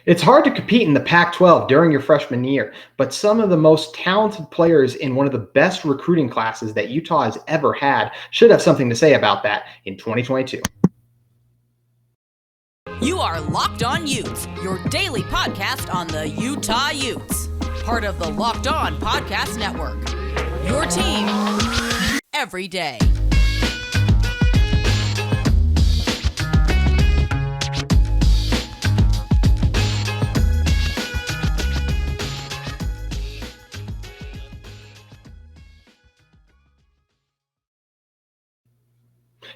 It's hard to compete in the Pac-12 during your freshman year, but some of the most talented players in one of the best recruiting classes that Utah has ever had should have something to say about that in 2022. You are Locked On Utes, your daily podcast on the Utah Utes. Part of the Locked On Podcast Network. Your team every day.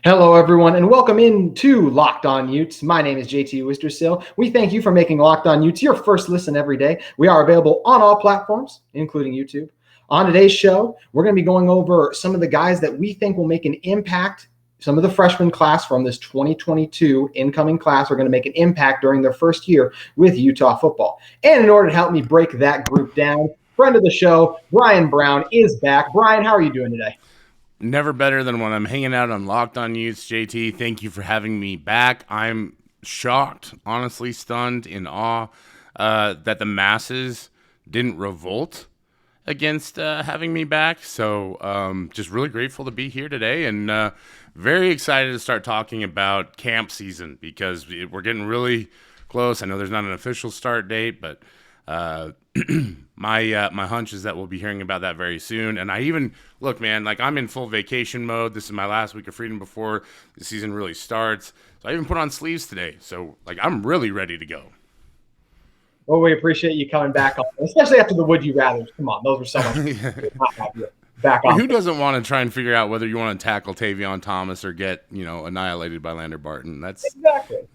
Hello, everyone, and welcome into Locked On Utes. My name is JT Wistrcill. We thank you for making Locked On Utes your first listen every day. We are available on all platforms, including YouTube. On today's show, we're going to be going over some of the guys that we think will make an impact. Some of the freshman class from this 2022 incoming class are going to make an impact during their first year with Utah football. And in order to help me break that group down, friend of the show, Bryan Brown, is back. Bryan, how are you doing today? Never better than when I'm hanging out on Locked On Utes. JT, thank you for having me back. I'm shocked, honestly stunned, in awe that the masses didn't revolt against having me back. So just really grateful to be here today and very excited to start talking about camp season because we're getting really close. I know there's not an official start date, but my hunch is that we'll be hearing about that very soon. And I even look, man, like I'm in full vacation mode. This is my last week of freedom before the season really starts. So I even put on sleeves today. So like I'm really ready to go. Well, we appreciate you coming back on, especially after the Would You Rathers. Come on, those were so much back on. Who doesn't want to try and figure out whether you want to tackle Tavion Thomas or get, annihilated by Lander Barton? That's exactly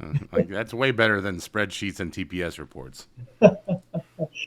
that's way better than spreadsheets and TPS reports.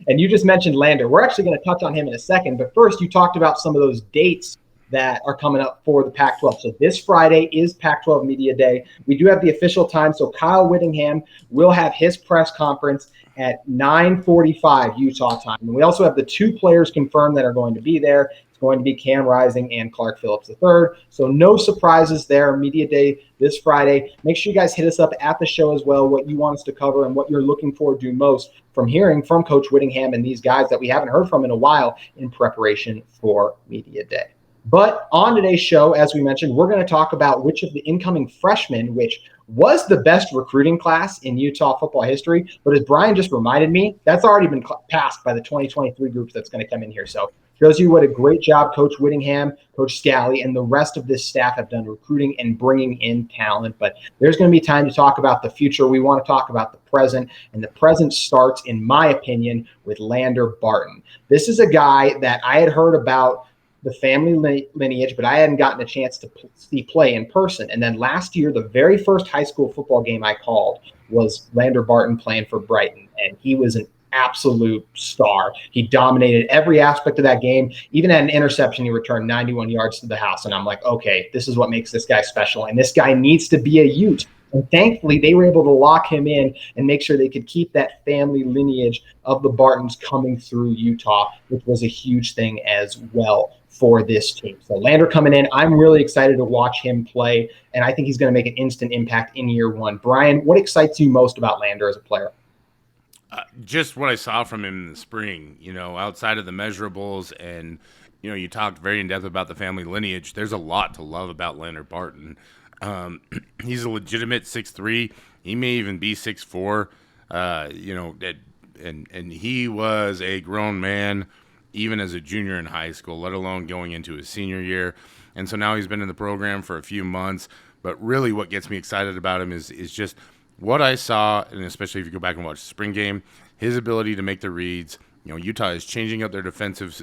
And you just mentioned Lander. We're actually going to touch on him in a second. But first, you talked about some of those dates that are coming up for the Pac-12. So this Friday is Pac-12 Media Day. We do have the official time. So Kyle Whittingham will have his press conference at 9:45 Utah time. And we also have the two players confirmed that are going to be there. It's going to be Cam Rising and Clark Phillips III. So no surprises there. Media Day this Friday. Make sure you guys hit us up at the show as well, what you want us to cover and what you're looking forward to most from hearing from Coach Whittingham and these guys that we haven't heard from in a while in preparation for Media Day. But on today's show, as we mentioned, we're going to talk about which of the incoming freshmen, which was the best recruiting class in Utah football history. But as Bryan just reminded me, that's already been passed by the 2023 group that's going to come in here. So shows you what a great job Coach Whittingham, Coach Scally, and the rest of this staff have done recruiting and bringing in talent. But there's going to be time to talk about the future. We want to talk about the present, and the present starts, in my opinion, with Lander Barton. This is a guy that I had heard about the family lineage, but I hadn't gotten a chance to see play in person. And then last year, the very first high school football game I called was Lander Barton playing for Brighton, and he was an absolute star. He dominated every aspect of that game. Even at an interception, he returned 91 yards to the house. And I'm like, okay, this is what makes this guy special. And this guy needs to be a Ute. And thankfully, they were able to lock him in and make sure they could keep that family lineage of the Bartons coming through Utah, which was a huge thing as well for this team. So Lander coming in, I'm really excited to watch him play, and I think he's going to make an instant impact in year one. Bryan, what excites you most about Lander as a player? Just what I saw from him in the spring, outside of the measurables and, you talked very in depth about the family lineage. There's a lot to love about Lander Barton. He's a legitimate 6'3". He may even be 6'4", and he was a grown man even as a junior in high school, let alone going into his senior year. And so now he's been in the program for a few months. But really what gets me excited about him is just what I saw, and especially if you go back and watch the spring game, his ability to make the reads. Utah is changing up their defensive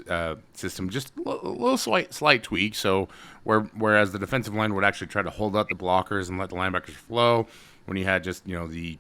system, just a little slight tweak. So whereas the defensive line would actually try to hold up the blockers and let the linebackers flow, when you had just, the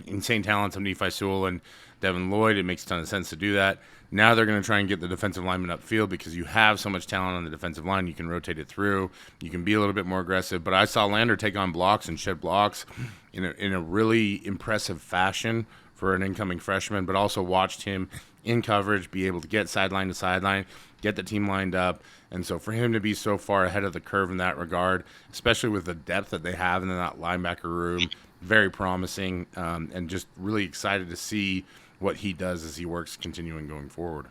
insane talents of Nephi Sewell and Devin Lloyd, it makes a ton of sense to do that. Now they're going to try and get the defensive lineman upfield because you have so much talent on the defensive line. You can rotate it through. You can be a little bit more aggressive. But I saw Lander take on blocks and shed blocks in a really impressive fashion for an incoming freshman, but also watched him in coverage be able to get sideline to sideline, get the team lined up. And so for him to be so far ahead of the curve in that regard, especially with the depth that they have in that linebacker room, very promising, and just really excited to see what he does as he works continuing going forward.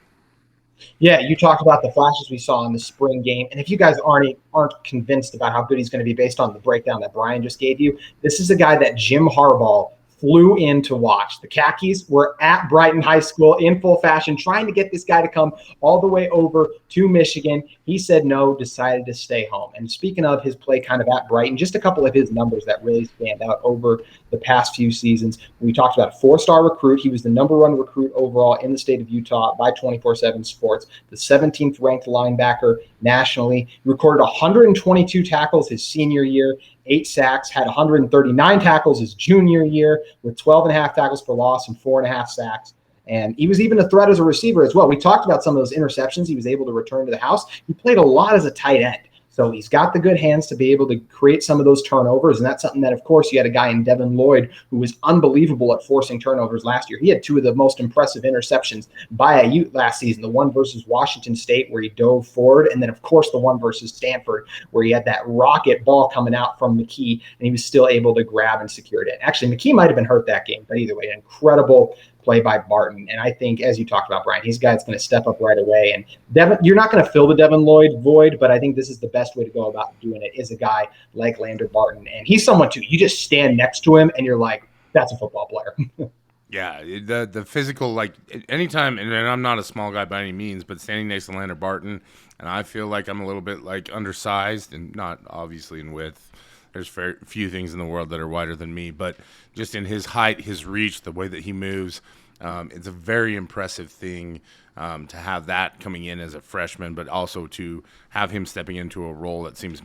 Yeah, you talked about the flashes we saw in the spring game, and if you guys aren't convinced about how good he's going to be based on the breakdown that Bryan just gave you, this is a guy that Jim Harbaugh flew in to watch. The Khakis were at Brighton High School in full fashion, trying to get this guy to come all the way over to Michigan. He said no, decided to stay home. And speaking of his play kind of at Brighton, just a couple of his numbers that really stand out over the past few seasons. We talked about a 4-star recruit. He was the number 1 recruit overall in the state of Utah by 24/7 Sports, the 17th ranked linebacker nationally. He recorded 122 tackles his senior year, 8 sacks, had 139 tackles his junior year with 12.5 tackles for loss and 4.5 sacks. And he was even a threat as a receiver as well. We talked about some of those interceptions he was able to return to the house. He played a lot as a tight end. So he's got the good hands to be able to create some of those turnovers. And that's something that, of course, you had a guy in Devin Lloyd who was unbelievable at forcing turnovers last year. He had 2 of the most impressive interceptions by a Ute last season, the one versus Washington State where he dove forward, and then, of course, the one versus Stanford where he had that rocket ball coming out from McKee, and he was still able to grab and secure it. Actually, McKee might have been hurt that game, but either way, an incredible play by Barton. And I think, as you talked about, Bryan, he's a guy that's going to step up right away. And Devin, you're not going to fill the Devin Lloyd void, but I think this is the best way to go about doing it, is a guy like Lander Barton. And he's someone, too, you just stand next to him and you're like, that's a football player. Yeah, the physical, like anytime, and I'm not a small guy by any means, but standing next to Lander Barton, and I feel like I'm a little bit like undersized, and not obviously in width. There's very few things in the world that are wider than me, but just in his height, his reach, the way that he moves, it's a very impressive thing to have that coming in as a freshman, but also to have him stepping into a role that seems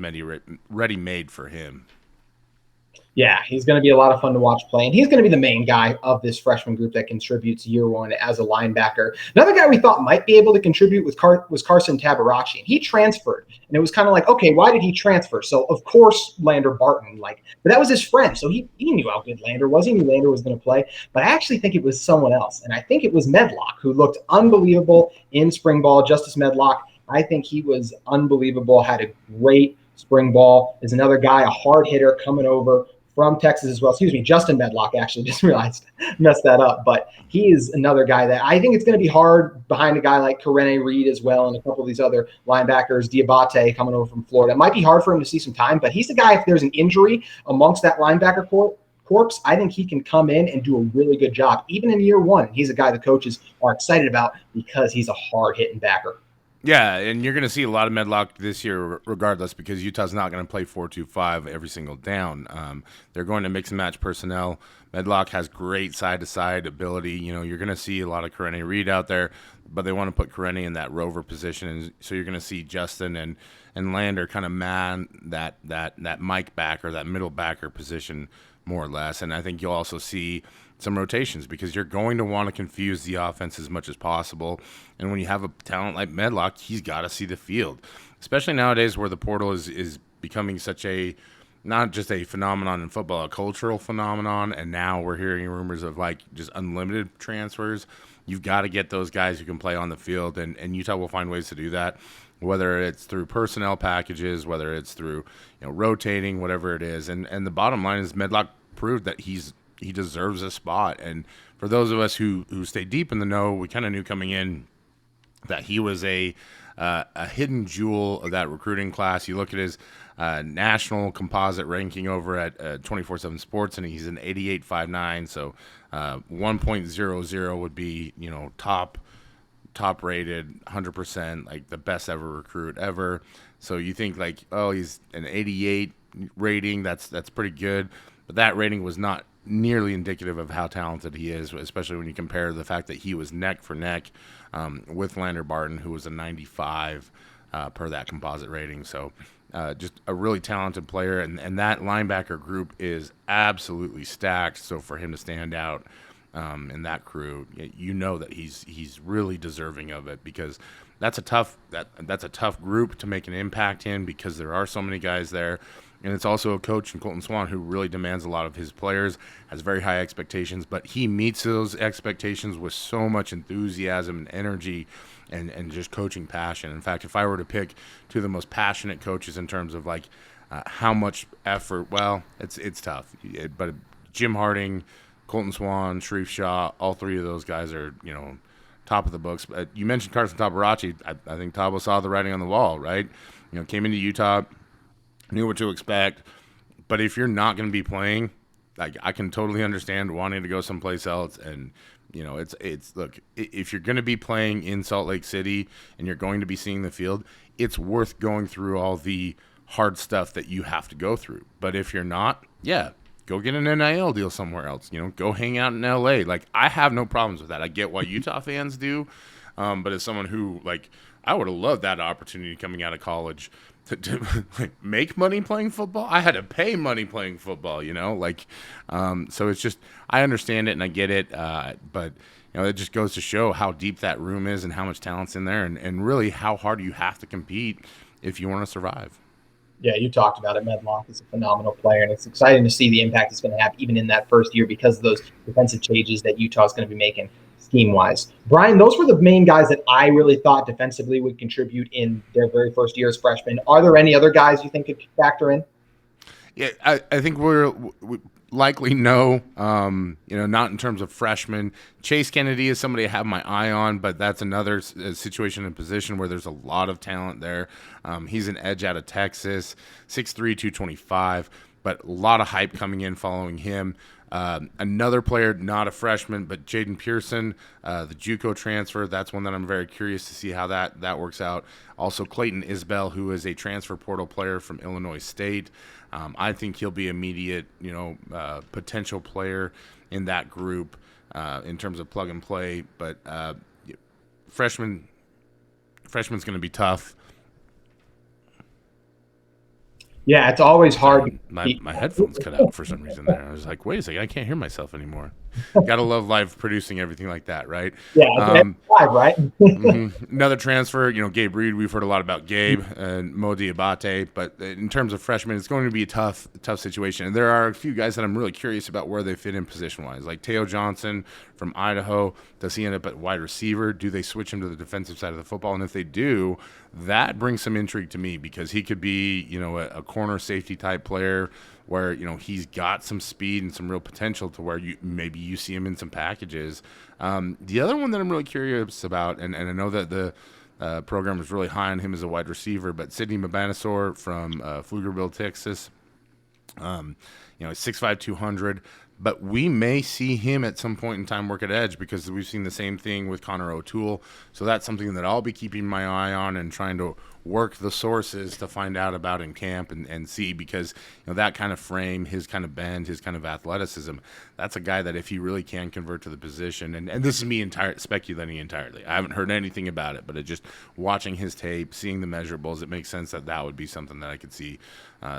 ready-made for him. Yeah, he's going to be a lot of fun to watch play, and he's going to be the main guy of this freshman group that contributes year one as a linebacker. Another guy we thought might be able to contribute was Carson Tabarachi, and he transferred, and it was kind of like, okay, why did he transfer? So, of course, Lander Barton, but that was his friend, so he knew how good Lander was. He knew Lander was going to play, but I actually think it was someone else, and I think it was Medlock, who looked unbelievable in spring ball. Justice Medlock, I think he was unbelievable, had a great spring ball, is another guy, a hard hitter coming over from Texas as well. Excuse me, Justin Medlock, actually, just realized, messed that up. But he is another guy that I think it's going to be hard behind a guy like Karene Reed as well, and a couple of these other linebackers, Diabate coming over from Florida. It might be hard for him to see some time, but he's the guy, if there's an injury amongst that linebacker corps, I think he can come in and do a really good job, even in year one. He's a guy the coaches are excited about because he's a hard-hitting backer. Yeah, and you're going to see a lot of Medlock this year regardless, because Utah's not going to play 4-2-5 every single down. They're going to mix and match personnel. Medlock has great side-to-side ability. You know, you're going to see a lot of Karene Reed out there, but they want to put Karene in that rover position, and so you're going to see Justin and Lander kind of man that Mike backer, that middle backer position more or less. And I think you'll also see some rotations, because you're going to want to confuse the offense as much as possible. And when you have a talent like Medlock, he's got to see the field, especially nowadays where the portal is becoming such a, not just a phenomenon in football, a cultural phenomenon. And now we're hearing rumors of just unlimited transfers. You've got to get those guys who can play on the field, and Utah will find ways to do that, whether it's through personnel packages, whether it's through rotating, whatever it is. And the bottom line is Medlock proved that he deserves a spot. And for those of us who stay deep in the know, we kind of knew coming in that he was a hidden jewel of that recruiting class. You look at his national composite ranking over at 24/7 Sports, and he's an 88.59, so 1.00 would be top rated, 100%, like the best ever recruit ever. So you think he's an 88 rating, that's pretty good, but that rating was not nearly indicative of how talented he is, especially when you compare the fact that he was neck for neck with Lander Barton, who was a 95 per that composite rating. So just a really talented player, and that linebacker group is absolutely stacked. So for him to stand out in that crew, that he's really deserving of it, because that's a tough group to make an impact in, because there are so many guys there. And it's also a coach in Colton Swan who really demands a lot of his players, has very high expectations, but he meets those expectations with so much enthusiasm and energy and just coaching passion. In fact, if I were to pick two of the most passionate coaches in terms of how much effort, well, it's tough. But Jim Harding, Colton Swan, Sharif Shaw, all three of those guys are, top of the books. But you mentioned Carson Tabarachi. I think Tabo saw the writing on the wall, right? Came into Utah, knew what to expect. But if you're not going to be playing, I can totally understand wanting to go someplace else. And, it's look, if you're going to be playing in Salt Lake City and you're going to be seeing the field, it's worth going through all the hard stuff that you have to go through. But if you're not, go get an NIL deal somewhere else. Go hang out in LA. I have no problems with that. I get why Utah fans do. But as someone who, I would have loved that opportunity coming out of college to make money playing football. I had to pay money playing football, so it's just, I understand it and I get it. But it just goes to show how deep that room is and how much talent's in there and really how hard you have to compete if you want to survive. Yeah, you talked about it. Medlock is a phenomenal player, and it's exciting to see the impact it's going to have even in that first year because of those defensive changes that Utah is going to be making scheme-wise. Bryan, those were the main guys that I really thought defensively would contribute in their very first year as freshmen. Are there any other guys you think could factor in? Yeah, I think we likely no, not in terms of freshmen. Chase Kennedy is somebody I have my eye on, but that's another situation and position where there's a lot of talent there. He's an edge out of Texas, 6'3", 225, but a lot of hype coming in following him. Another player, not a freshman, but Jaden Pearson, the JUCO transfer. That's one that I'm very curious to see how that works out. Also, Clayton Isbell, who is a transfer portal player from Illinois State. I think he'll be immediate, potential player in that group in terms of plug and play. But freshman's going to be tough. Yeah, it's always hard. My headphones cut out for some reason there. I was like, wait a second, I can't hear myself anymore. Gotta love live producing everything like that, right? Yeah, live, right? Another transfer, Gabe Reed. We've heard a lot about Gabe and Mo Diabate, but in terms of freshmen, it's going to be a tough situation. And there are a few guys that I'm really curious about where they fit in position-wise, like Teo Johnson from Idaho. Does he end up at wide receiver? Do they switch him to the defensive side of the football? And if they do, that brings some intrigue to me because he could be, a corner safety type player where, he's got some speed and some real potential to where maybe you see him in some packages. The other one that I'm really curious about, and I know that the program is really high on him as a wide receiver, but Sidney Mabanassor from Pflugerville, Texas, 6'5", 200. But we may see him at some point in time work at edge because we've seen the same thing with Connor O'Toole. So that's something that I'll be keeping my eye on and trying to work the sources to find out about in camp and see because that kind of frame, his kind of bend, his kind of athleticism, that's a guy that if he really can convert to the position, and this is me speculating entirely. I haven't heard anything about it, but just watching his tape, seeing the measurables, it makes sense that would be something that I could see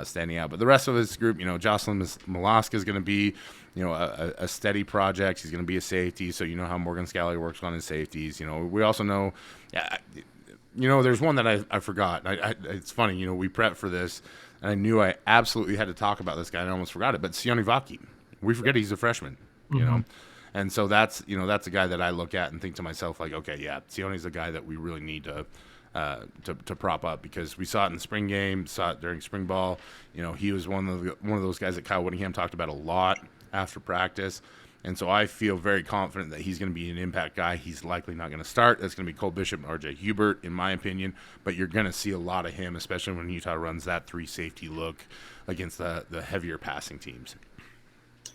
standing out. But the rest of this group, Jocelyn Molaska is going to be a steady project. He's going to be a safety, so how Morgan Scally works on his safeties. We also know, there's one that I forgot. It's funny, we prepped for this, and I knew I absolutely had to talk about this guy, and I almost forgot it. But Sione Vaki, we forget he's a freshman, and so that's a guy that I look at and think to myself like, okay, yeah, Sione's a guy that we really need to prop up because we saw it in the spring game, saw it during spring ball. He was one of those guys that Kyle Whittingham talked about a lot after practice. And so I feel very confident that he's going to be an impact guy. He's likely not going to start. That's going to be Cole Bishop and R.J. Hubert, in my opinion. But you're going to see a lot of him, especially when Utah runs that 3-safety look against the heavier passing teams.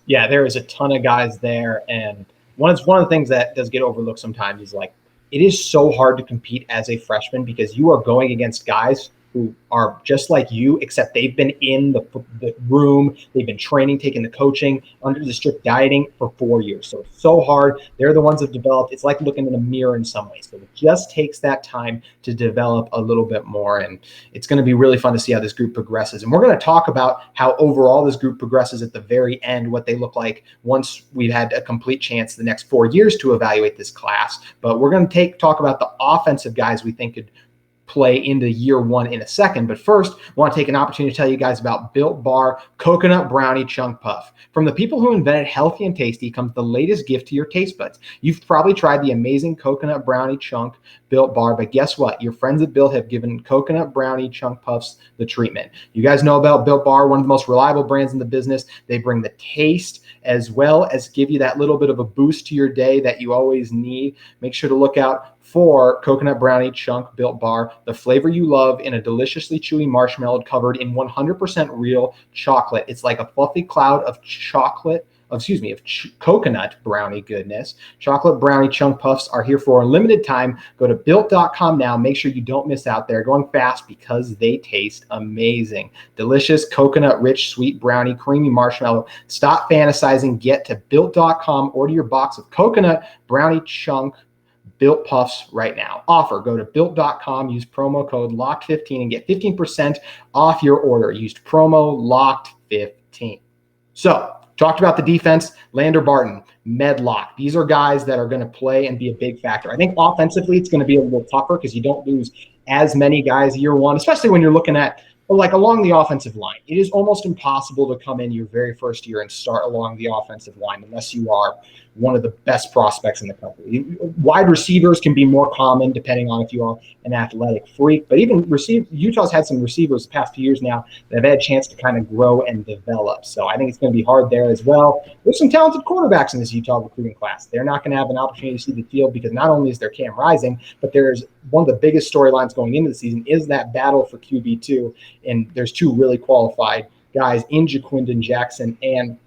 Yeah, there is a ton of guys there. And one of the things that does get overlooked sometimes is it is so hard to compete as a freshman because you are going against guys who are just like you, except they've been in the room, they've been training, taking the coaching, under the strict dieting for 4 years. So it's so hard. They're the ones that have developed. It's like looking in a mirror in some ways. So it just takes that time to develop a little bit more. And it's going to be really fun to see how this group progresses. And we're going to talk about how overall this group progresses at the very end, what they look like once we've had a complete chance the next 4 years to evaluate this class. But we're going to talk about the offensive guys we think could play into year one in a second. But first, I want to take an opportunity to tell you guys about Built Bar Coconut Brownie Chunk Puff. From the people who invented healthy and tasty comes the latest gift to your taste buds. You've probably tried the amazing Coconut Brownie Chunk Built Bar, but guess what? Your friends at Built have given Coconut Brownie Chunk Puffs the treatment. You guys know about Built Bar, one of the most reliable brands in the business. They bring the taste as well as give you that little bit of a boost to your day that you always need. Make sure to look out for Coconut Brownie Chunk Built Bar, the flavor you love in a deliciously chewy marshmallow covered in 100% real chocolate. It's like a fluffy cloud of coconut brownie goodness. Chocolate brownie chunk puffs are here for a limited time. Go to built.com now. Make sure you don't miss out. They're going fast because they taste amazing. Delicious coconut rich sweet brownie, creamy marshmallow. Stop fantasizing. Get to built.com. Order your box of coconut brownie chunk Built Puffs right now. Offer. Go to built.com, use promo code LOCKED15 and get 15% off your order. Use promo LOCKED15. So, talked about the defense, Lander Barton, Medlock. These are guys that are going to play and be a big factor. I think offensively it's going to be a little tougher because you don't lose as many guys year one, especially when you're looking at like along the offensive line. It is almost impossible to come in your very first year and start along the offensive line unless you are one of the best prospects in the country. Wide receivers can be more common depending on if you are an athletic freak, but even Utah's had some receivers the past few years now that have had a chance to kind of grow and develop. So I think it's going to be hard there as well. There's some talented quarterbacks in this Utah recruiting class. They're not going to have an opportunity to see the field because not only is their Cam rising, but there's one of the biggest storylines going into the season is that battle for QB2. And there's two really qualified guys in Jaquindon Jackson and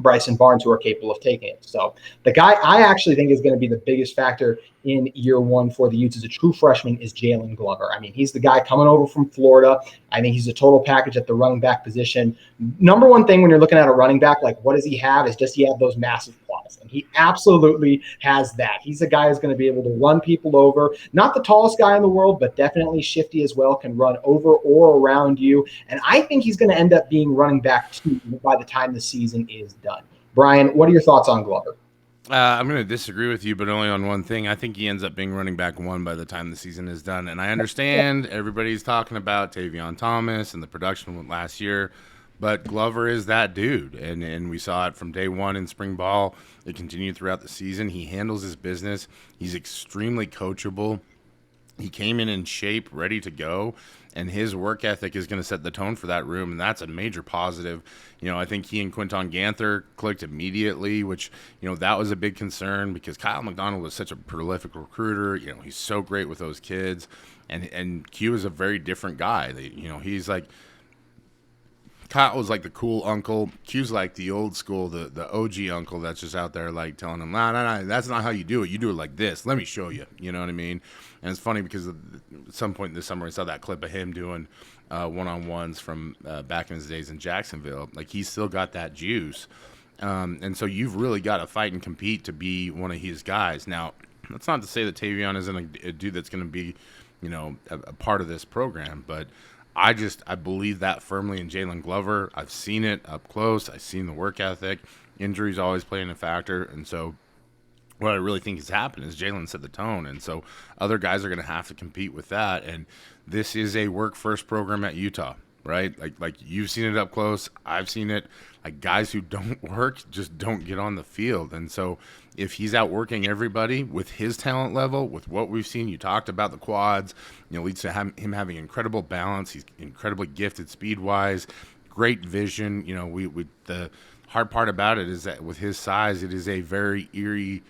Bryson Barnes who are capable of taking it. So the guy I actually think is going to be the biggest factor in year one for the Utes as a true freshman is Jaylen Glover. I mean, he's the guy coming over from Florida. I think he's a total package at the running back position. Number one thing when you're looking at a running back, like what does he have, is does he have those massive claws? And he absolutely has that. He's a guy who's going to be able to run people over. Not the tallest guy in the world, but definitely shifty as well, can run over or around you. And I think he's going to end up being running back 2 by the time the season is done. Brian, what are your thoughts on Glover? I'm going to disagree with you, but only on one thing. I think he ends up being running back 1 by the time the season is done. And I understand everybody's talking about Tavion Thomas and the production last year, but Glover is that dude. And we saw it from day one in spring ball. It continued throughout the season. He handles his business. He's extremely coachable. He came in shape, ready to go, and his work ethic is going to set the tone for that room, and that's a major positive. You know, I think he and Quinton Ganther clicked immediately, which, you know, that was a big concern because Kyle McDonald is such a prolific recruiter. You know, he's so great with those kids, and Q is a very different guy. You know, he's like, Kyle was like the cool uncle. Q's like the old school, the OG uncle that's just out there like telling him, no, that's not how you do it. You do it like this. Let me show you. You know what I mean? And it's funny because at some point this summer I saw that clip of him doing one-on-ones from back in his days in Jacksonville. Like, he's still got that juice. And so you've really got to fight and compete to be one of his guys. Now, that's not to say that Tavion isn't a dude that's going to be, you know, a part of this program, but I believe that firmly in Jaylen Glover. I've seen it up close. I've seen the work ethic. Injuries always playing a factor. And so what I really think has happened is Jaylen set the tone. And so other guys are going to have to compete with that. And this is a work-first program at Utah, right? Like you've seen it up close. I've seen it. Like, guys who don't work just don't get on the field. And so if he's out working everybody with his talent level, with what we've seen, you talked about the quads, you know, leads to him having incredible balance. He's incredibly gifted speed-wise, great vision. You know, the hard part about it is that with his size, it is a very eerie,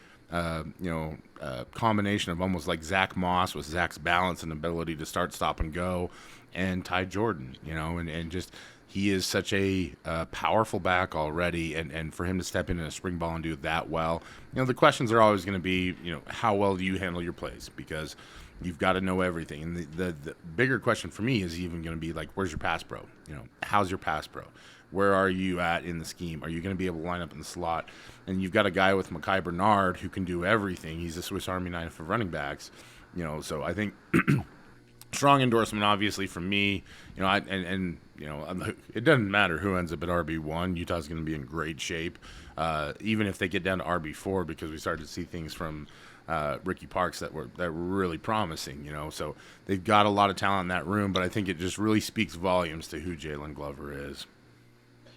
combination of almost like Zach Moss with Zach's balance and ability to start, stop, and go, and Ty Jordan, you know, and just he is such a powerful back already, and for him to step in a spring ball and do that well, you know, the questions are always going to be, you know, how well do you handle your plays, because you've got to know everything. And the bigger question for me is even going to be like, where's your pass pro? You know, how's your pass pro? Where are you at in the scheme? Are you going to be able to line up in the slot? And you've got a guy with Mekhi Bernard who can do everything. He's a Swiss Army knife of running backs, you know. So I think strong endorsement, obviously, from me. It doesn't matter who ends up at RB1. Utah's going to be in great shape, even if they get down to RB4, because we started to see things from Ricky Parks that were really promising. So they've got a lot of talent in that room, but I think it just really speaks volumes to who Jaylen Glover is.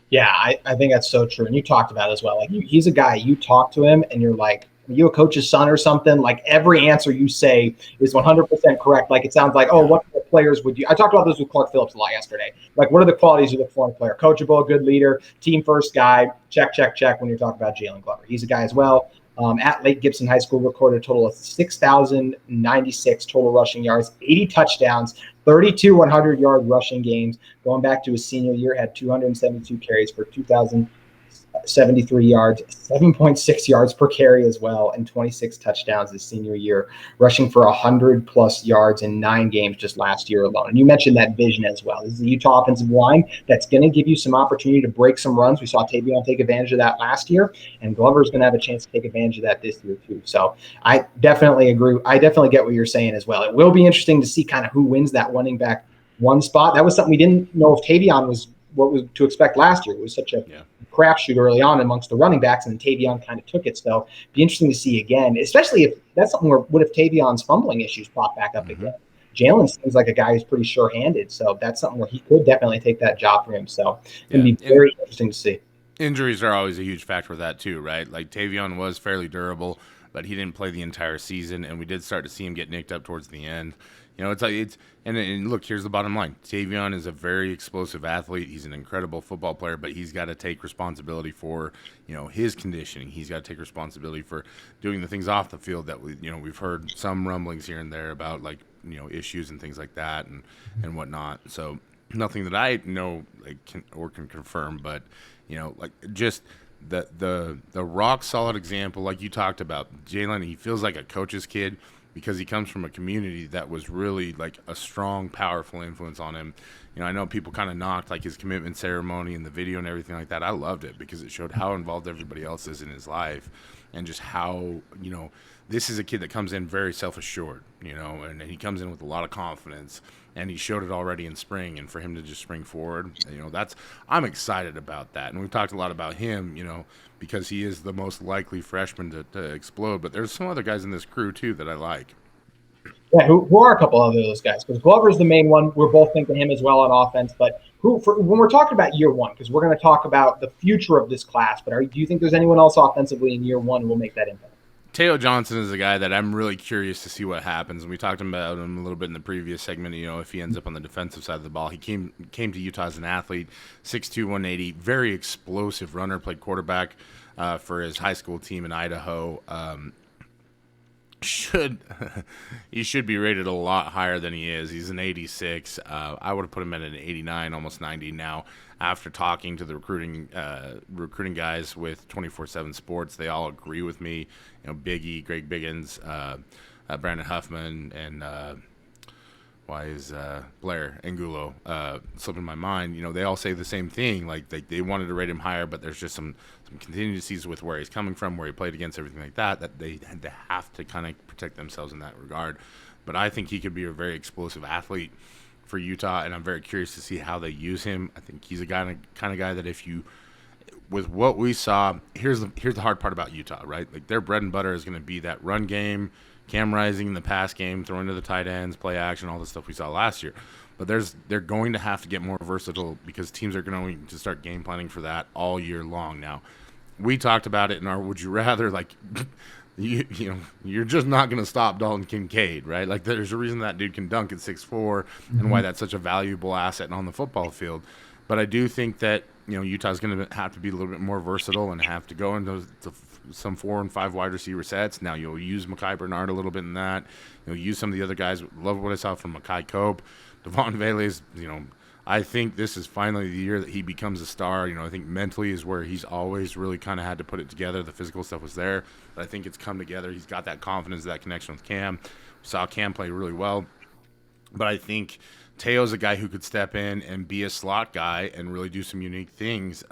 Yeah, I think that's so true. And you talked about it as well. Like he's a guy, you talk to him and you're like, are you a coach's son or something? Like every answer you say is 100% correct. Like it sounds like, oh, what kind of players would you? I talked about this with Clark Phillips a lot yesterday. Like what are the qualities you look for in a player? Coachable, good leader, team first guy. Check, check, check when you're talking about Jaylen Glover. He's a guy as well. At Lake Gibson High School, recorded a total of 6,096 total rushing yards, 80 touchdowns, 32 100-yard rushing games. Going back to his senior year, had 272 carries for 2,073 yards, 7.6 yards per carry as well, and 26 touchdowns his senior year, rushing for 100-plus yards in 9 games just last year alone. And you mentioned that vision as well. This is the Utah offensive line that's going to give you some opportunity to break some runs. We saw Tavion take advantage of that last year, and Glover's going to have a chance to take advantage of that this year too. So I definitely agree. I definitely get what you're saying as well. It will be interesting to see kind of who wins that running back one spot. That was something we didn't know if Tavion was what was to expect last year. It was such a crapshoot early on amongst the running backs, and Tavion kind of took it. So be interesting to see again, especially if that's something where what if Tavion's fumbling issues pop back up again? Jaylen seems like a guy who's pretty sure-handed, so that's something where he could definitely take that job for him. So it'd be very interesting to see. Injuries are always a huge factor with that too, right? Like Tavion was fairly durable, but he didn't play the entire season, and we did start to see him get nicked up towards the end. And look, here's the bottom line. Tavion is a very explosive athlete. He's an incredible football player, but he's got to take responsibility for, his conditioning. He's got to take responsibility for doing the things off the field that we've heard some rumblings here and there about, like, issues and things like that and whatnot. So nothing that I know can confirm, but just the rock solid example, like you talked about, Jaylen. He feels like a coach's kid, because he comes from a community that was really like a strong, powerful influence on him. I know people kind of knocked like his commitment ceremony and the video and everything like that. I loved it because it showed how involved everybody else is in his life, and just how, this is a kid that comes in very self-assured, and he comes in with a lot of confidence, and he showed it already in spring. And for him to just spring forward, I'm excited about that. And we've talked a lot about him, because he is the most likely freshman to explode. But there's some other guys in this crew too that I like. Yeah, who are a couple of those guys? Because Glover's the main one. We're both thinking him as well on offense. But when we're talking about year one, because we're going to talk about the future of this class, but do you think there's anyone else offensively in year one who will make that impact? Teo Johnson is a guy that I'm really curious to see what happens. And we talked about him a little bit in the previous segment, if he ends up on the defensive side of the ball. He came to Utah as an athlete, 6'2", 180, very explosive runner, played quarterback for his high school team in Idaho. He should be rated a lot higher than he is. He's an 86. I would have put him at an 89, almost 90 now. After talking to the recruiting guys with 24/7 Sports, they all agree with me. Biggie, Greg Biggins, Brandon Huffman, and Blair Angulo slipping my mind. They all say the same thing. Like they wanted to rate him higher, but there's just some contingencies with where he's coming from, where he played against, everything like that. That they have to kind of protect themselves in that regard. But I think he could be a very explosive athlete for Utah, and I'm very curious to see how they use him. I think he's a kind of guy that with what we saw, here's the hard part about Utah, right? Like their bread and butter is going to be that run game, Cam Rising in the pass game, throwing to the tight ends, play action, all the stuff we saw last year. But they're going to have to get more versatile, because teams are going to start game planning for that all year long. Now, we talked about it in our Would You Rather, like you're just not going to stop Dalton Kincaid, right? Like there's a reason that dude can dunk at 6'4", and why that's such a valuable asset on the football field. But I do think that Utah's going to have to be a little bit more versatile and have to go into some 4 and 5 wide receiver sets. Now you'll use Mekhi Bernard a little bit in that. You'll use some of the other guys. Love what I saw from Mekhi Cope. Devon Vele's, I think this is finally the year that he becomes a star. I think mentally is where he's always really kind of had to put it together. The physical stuff was there, but I think it's come together. He's got that confidence, that connection with Cam. We saw Cam play really well. But I think Teo's a guy who could step in and be a slot guy and really do some unique things.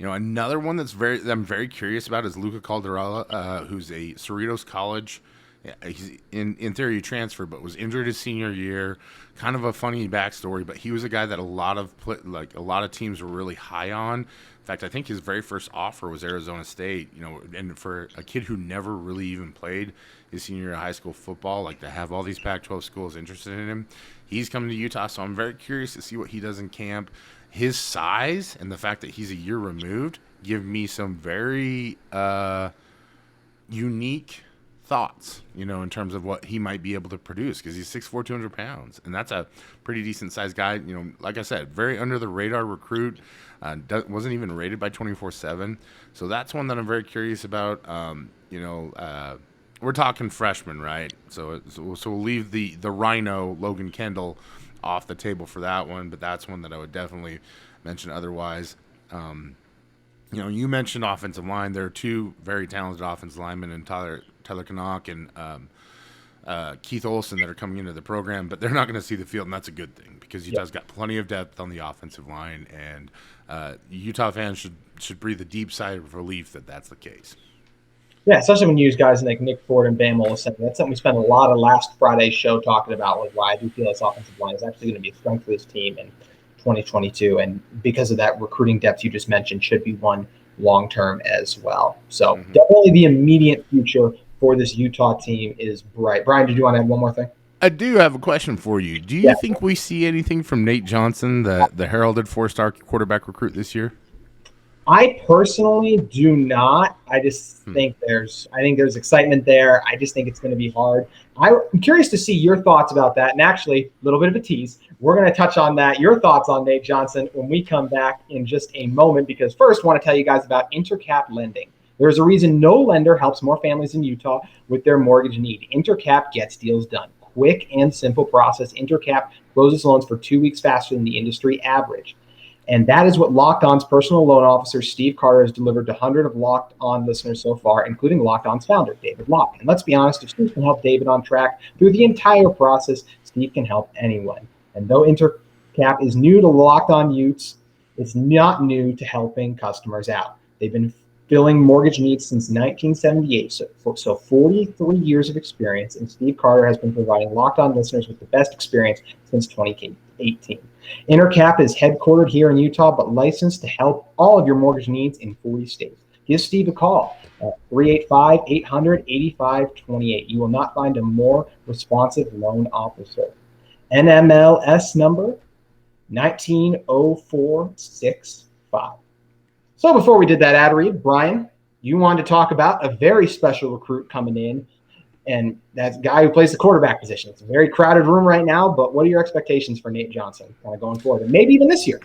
Another one that I'm very curious about is Luca Calderella, who's a Cerritos College Yeah, he's in theory transferred, but was injured his senior year. Kind of a funny backstory, but he was a guy that a lot of teams were really high on. In fact, I think his very first offer was Arizona State. And for a kid who never really even played his senior year of high school football, like to have all these Pac-12 schools interested in him, he's coming to Utah. So I'm very curious to see what he does in camp. His size and the fact that he's a year removed give me some very unique thoughts, in terms of what he might be able to produce, because he's 6'4", 200 pounds, and that's a pretty decent sized guy. Like I said, very under the radar recruit, wasn't even rated by 24/7, so that's one that I'm very curious about. We're talking freshman, right? So we'll leave the Rhino Logan Kendall off the table for that one, but that's one that I would definitely mention. Otherwise, you mentioned offensive line. There are two very talented offensive linemen in Tyler Knock and Keith Olson that are coming into the program, but they're not going to see the field, and that's a good thing because Utah's got plenty of depth on the offensive line, and Utah fans should breathe a deep sigh of relief that that's the case. Yeah, especially when you use guys like Nick Ford and Bam Olsen. That's something we spent a lot of last Friday's show talking about, was why I do feel this offensive line is actually going to be a strength for this team in 2022, and because of that recruiting depth you just mentioned, should be one long-term as well. So definitely the immediate future for this Utah team is bright. Bryan, did you want to add one more thing? I do have a question for you. Do you think we see anything from Nate Johnson, the heralded 4-star quarterback recruit this year? I personally do not. I just think there's excitement there. I just think it's going to be hard. I'm curious to see your thoughts about that. And actually, a little bit of a tease. We're going to touch on that, your thoughts on Nate Johnson, when we come back in just a moment. Because first, I want to tell you guys about Intercap Lending. There's a reason no lender helps more families in Utah with their mortgage need. Intercap gets deals done. Quick and simple process. Intercap closes loans for 2 weeks faster than the industry average. And that is what Locked On's personal loan officer, Steve Carter, has delivered to hundreds of Locked On listeners so far, including Locked On's founder, David Locke. And let's be honest, if Steve can help David on track through the entire process, Steve can help anyone. And though Intercap is new to Locked On Utes, it's not new to helping customers out. They've been filling mortgage needs since 1978, so 43 years of experience, and Steve Carter has been providing Locked On listeners with the best experience since 2018. Intercap is headquartered here in Utah, but licensed to help all of your mortgage needs in 40 states. Give Steve a call at 385-800-8528. You will not find a more responsive loan officer. NMLS number 190465. So before we did that ad read, Bryan, you wanted to talk about a very special recruit coming in, and that's a guy who plays the quarterback position. It's a very crowded room right now, but what are your expectations for Nate Johnson kind of going forward, and maybe even this year?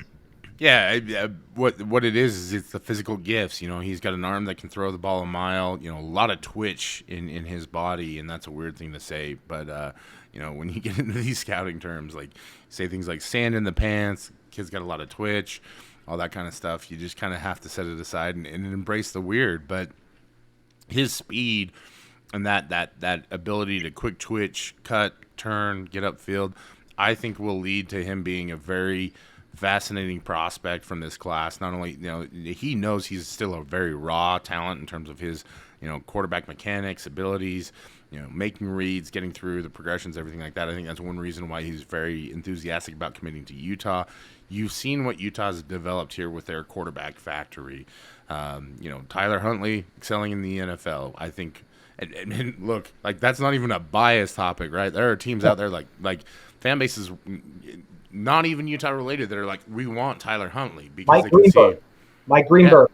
Yeah, what it is it's the physical gifts. He's got an arm that can throw the ball a mile. A lot of twitch in his body, and that's a weird thing to say. But when you get into these scouting terms, like say things like sand in the pants, kid's got a lot of twitch, all that kind of stuff. You just kind of have to set it aside and embrace the weird. But his speed and that ability to quick twitch, cut, turn, get upfield, I think will lead to him being a very fascinating prospect from this class. Not only, he knows he's still a very raw talent in terms of his, quarterback mechanics, abilities, making reads, getting through the progressions, everything like that. I think that's one reason why he's very enthusiastic about committing to Utah. You've seen what Utah's developed here with their quarterback factory. Tyler Huntley excelling in the NFL. I think, and look, like that's not even a biased topic, right? There are teams out there like fan bases, not even Utah related, that are like, we want Tyler Huntley because Mike Greenberg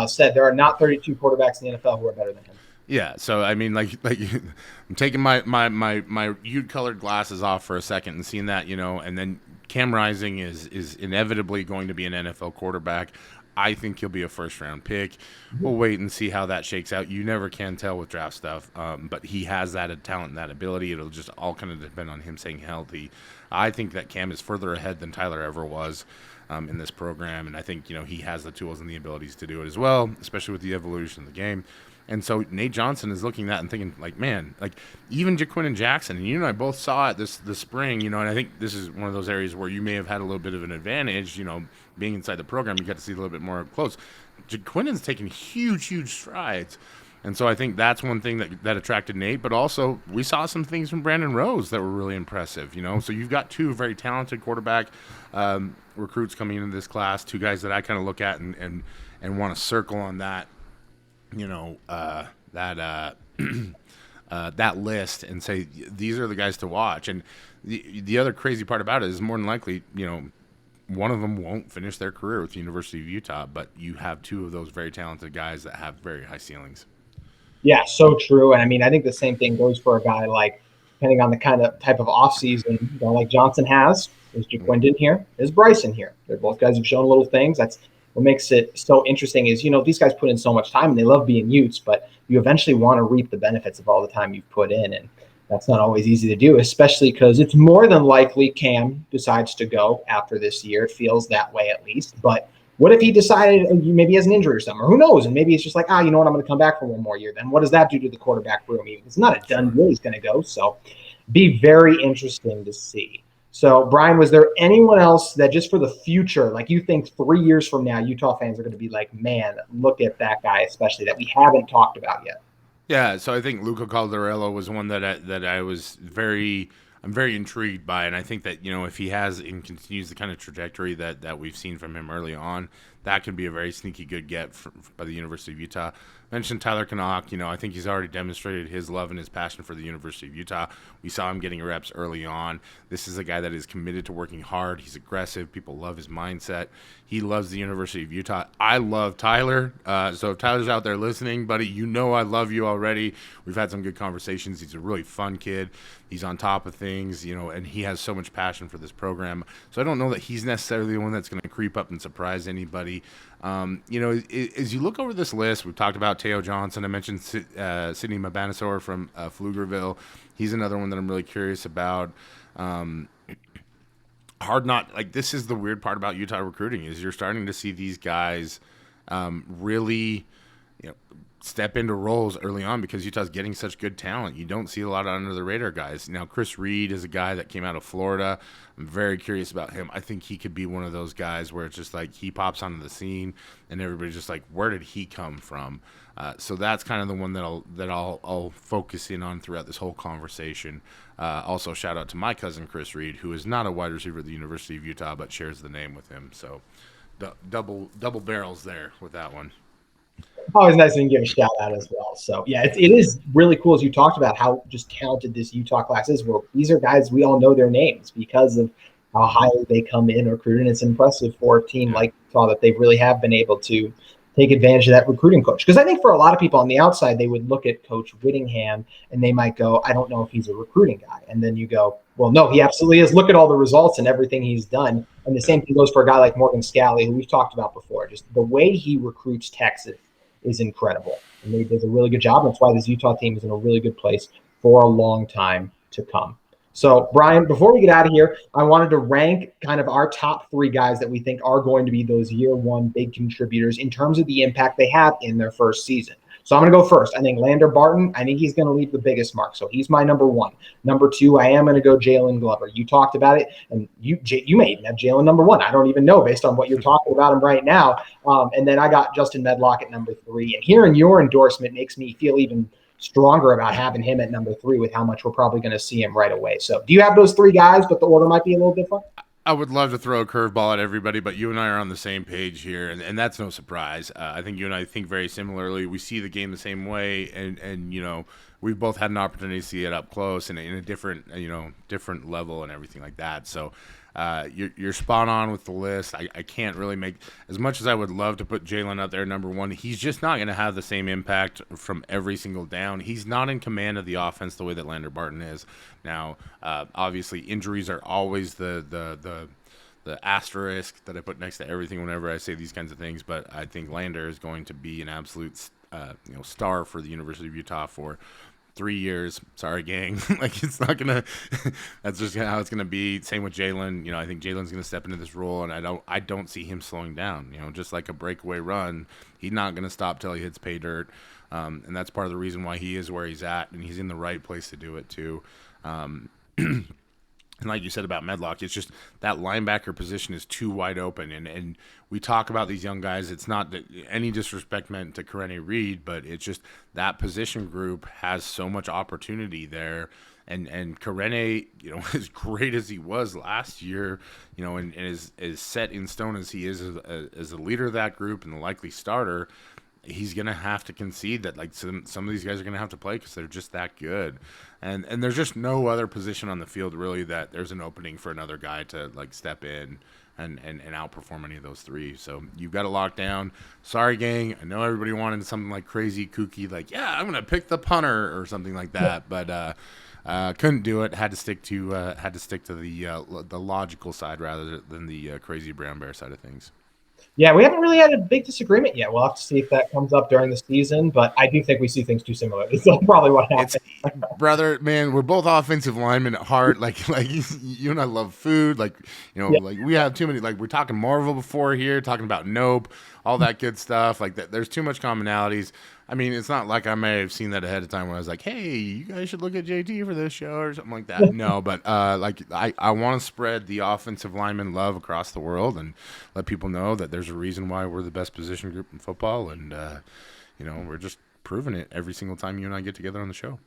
said there are not 32 quarterbacks in the NFL who are better than him. Yeah, so I mean, like I'm taking my Ute colored glasses off for a second and seeing that, and then Cam Rising is inevitably going to be an NFL quarterback. I think he'll be a first-round pick. We'll wait and see how that shakes out. You never can tell with draft stuff, but he has that talent and that ability. It'll just all kind of depend on him staying healthy. I think that Cam is further ahead than Tyler ever was in this program, and I think he has the tools and the abilities to do it as well, especially with the evolution of the game. And so Nate Johnson is looking at that and thinking, like, man, like even Jaquin and Jackson, and you and I both saw it this spring, and I think this is one of those areas where you may have had a little bit of an advantage, being inside the program, you got to see a little bit more up close. Jaquin is taking huge strides, And so I think that's one thing that attracted Nate, but also we saw some things from Brandon Rose that were really impressive, So you've got two very talented quarterback recruits coming into this class, two guys that I kind of look at and want to circle on that, that list and say these are the guys to watch. And the other crazy part about it is more than likely, one of them won't finish their career with the University of Utah, but you have two of those very talented guys that have very high ceilings. Yeah, so true. And I mean, I think the same thing goes for a guy like, depending on the type of offseason, like Johnson has. Is Jaquindon here? Is Bryson here? They're both guys who've shown little things. That's what makes it so interesting is, these guys put in so much time and they love being Utes, but you eventually want to reap the benefits of all the time you've put in. And that's not always easy to do, especially because it's more than likely Cam decides to go after this year. It feels that way at least. But what if he decided maybe he has an injury or something, or who knows? And maybe it's just like, you know what, I'm going to come back for one more year. Then what does that do to the quarterback room? It's not a done deal he's going to go. So be very interesting to see. So, Brian, was there anyone else that just for the future, like you think 3 years from now, Utah fans are going to be like, man, look at that guy, especially that we haven't talked about yet? Yeah, so I think Luca Caldarello was one that I'm very intrigued by, and I think that if he has and continues the kind of trajectory that we've seen from him early on, that could be a very sneaky good get by the University of Utah. Mentioned Tyler Knock, I think he's already demonstrated his love and his passion for the University of Utah. We saw him getting reps early on. This is a guy that is committed to working hard. He's aggressive. People love his mindset. He loves the University of Utah. I love Tyler. So if Tyler's out there listening, buddy, I love you already. We've had some good conversations. He's a really fun kid. He's on top of things, and he has so much passion for this program. So I don't know that he's necessarily the one that's going to creep up and surprise anybody. As you look over this list, we've talked about Teo Johnson. I mentioned Sidney Mabanasour from Pflugerville. He's another one that I'm really curious about. This is the weird part about Utah recruiting is you're starting to see these guys really, step into roles early on because Utah's getting such good talent. You don't see a lot of under the radar guys. Now, Chris Reed is a guy that came out of Florida. I'm very curious about him. I think he could be one of those guys where it's just like he pops onto the scene and everybody's just like, where did he come from? So that's kind of the one that I'll focus in on throughout this whole conversation. Also, shout out to my cousin Chris Reed, who is not a wide receiver at the University of Utah, but shares the name with him. So double barrels there with that one. Always nice to give a shout out as well. So, yeah, it is really cool as you talked about how just talented this Utah class is. Well, these are guys we all know their names because of how highly they come in recruited. It's impressive for a team like Utah that they really have been able to take advantage of that recruiting coach. Because I think for a lot of people on the outside, they would look at Coach Whittingham and they might go, I don't know if he's a recruiting guy. And then you go, well, no, he absolutely is. Look at all the results and everything he's done. And the same thing goes for a guy like Morgan Scalley, who we've talked about before. Just the way he recruits Texas is incredible. And he does a really good job. That's why this Utah team is in a really good place for a long time to come. So, Brian, before we get out of here, I wanted to rank kind of our top 3 guys that we think are going to be those year one big contributors in terms of the impact they have in their first season. So I'm going to go first. I think Lander Barton, I think he's going to leave the biggest mark. So he's my number 1. Number 2, I am going to go Jaylen Glover. You talked about it, and you may even have Jaylen number 1. I don't even know based on what you're talking about him right now. And then I got Justin Medlock at number 3. And hearing your endorsement makes me feel even stronger about having him at number 3 with how much we're probably going to see him right away. So do you have those 3 guys, but the order might be a little different? I would love to throw a curveball at everybody, but you and I are on the same page here, and that's no surprise. I think you and I think very similarly. We see the game the same way, and we've both had an opportunity to see it up close and in a different different level and everything like that. So you're spot on with the list. I can't really make as much as I would love to put Jaylen out there number 1. He's just not going to have the same impact from every single down. He's not in command of the offense the way that Lander Barton is. Now, obviously, injuries are always the asterisk that I put next to everything whenever I say these kinds of things. But I think Lander is going to be an absolute star for the University of Utah for 3 years. Sorry, gang. It's not gonna. That's just how it's gonna be. Same with Jaylen. I think Jaylen's gonna step into this role, and I don't see him slowing down. Just like a breakaway run, he's not gonna stop till he hits pay dirt, and that's part of the reason why he is where he's at, and he's in the right place to do it too. And like you said about Medlock, it's just that linebacker position is too wide open. And we talk about these young guys. It's not any disrespect meant to Karene Reed, but it's just that position group has so much opportunity there. And Karene, as great as he was last year, and is set in stone as he is as a leader of that group and the likely starter, he's going to have to concede that some of these guys are going to have to play because they're just that good. And there's just no other position on the field really that there's an opening for another guy to step in and outperform any of those three. So you've got it locked down. Sorry, gang. I know everybody wanted something like crazy, kooky, I'm going to pick the punter or something like that. But couldn't do it. Had to stick to the logical side rather than the crazy brown bear side of things. Yeah, we haven't really had a big disagreement yet. We'll have to see if that comes up during the season, but I do think we see things too similarly. So probably what happens. Brother, man, we're both offensive linemen at heart. Like you and I love food. We have too many. We're talking Marvel before here, talking about Nope, all that good stuff. There's too much commonalities. I mean, it's not like I may have seen that ahead of time when I was like, hey, you guys should look at JT for this show or something like that. No, but I want to spread the offensive lineman love across the world and let people know that there's a reason why we're the best position group in football. And, we're just proving it every single time you and I get together on the show.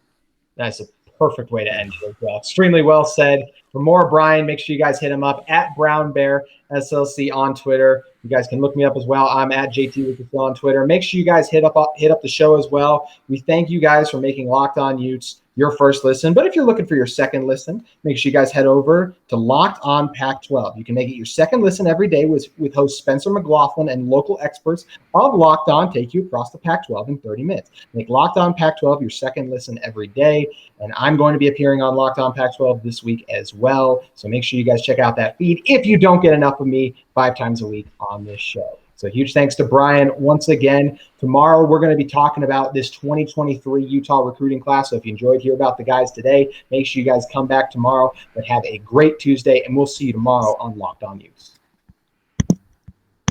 That's a perfect way to end it as well. Extremely well said. For more Bryan, make sure you guys hit him up at Brown Bear SLC on Twitter. You guys can look me up as well. I'm at JT Wistrcill on Twitter. Make sure you guys hit up the show as well. We thank you guys for making Locked On Utes your first listen. But if you're looking for your second listen, make sure you guys head over to Locked On Pac-12. You can make it your second listen every day with host Spencer McLaughlin and local experts of Locked On take you across the Pac-12 in 30 minutes. Make Locked On Pac-12 your second listen every day. And I'm going to be appearing on Locked On Pac-12 this week as well. So make sure you guys check out that feed if you don't get enough of me 5 times a week on this show. So huge thanks to Bryan once again. Tomorrow, we're going to be talking about this 2023 Utah recruiting class. So if you enjoyed hearing about the guys today, make sure you guys come back tomorrow. But have a great Tuesday, and we'll see you tomorrow on Locked On Utes.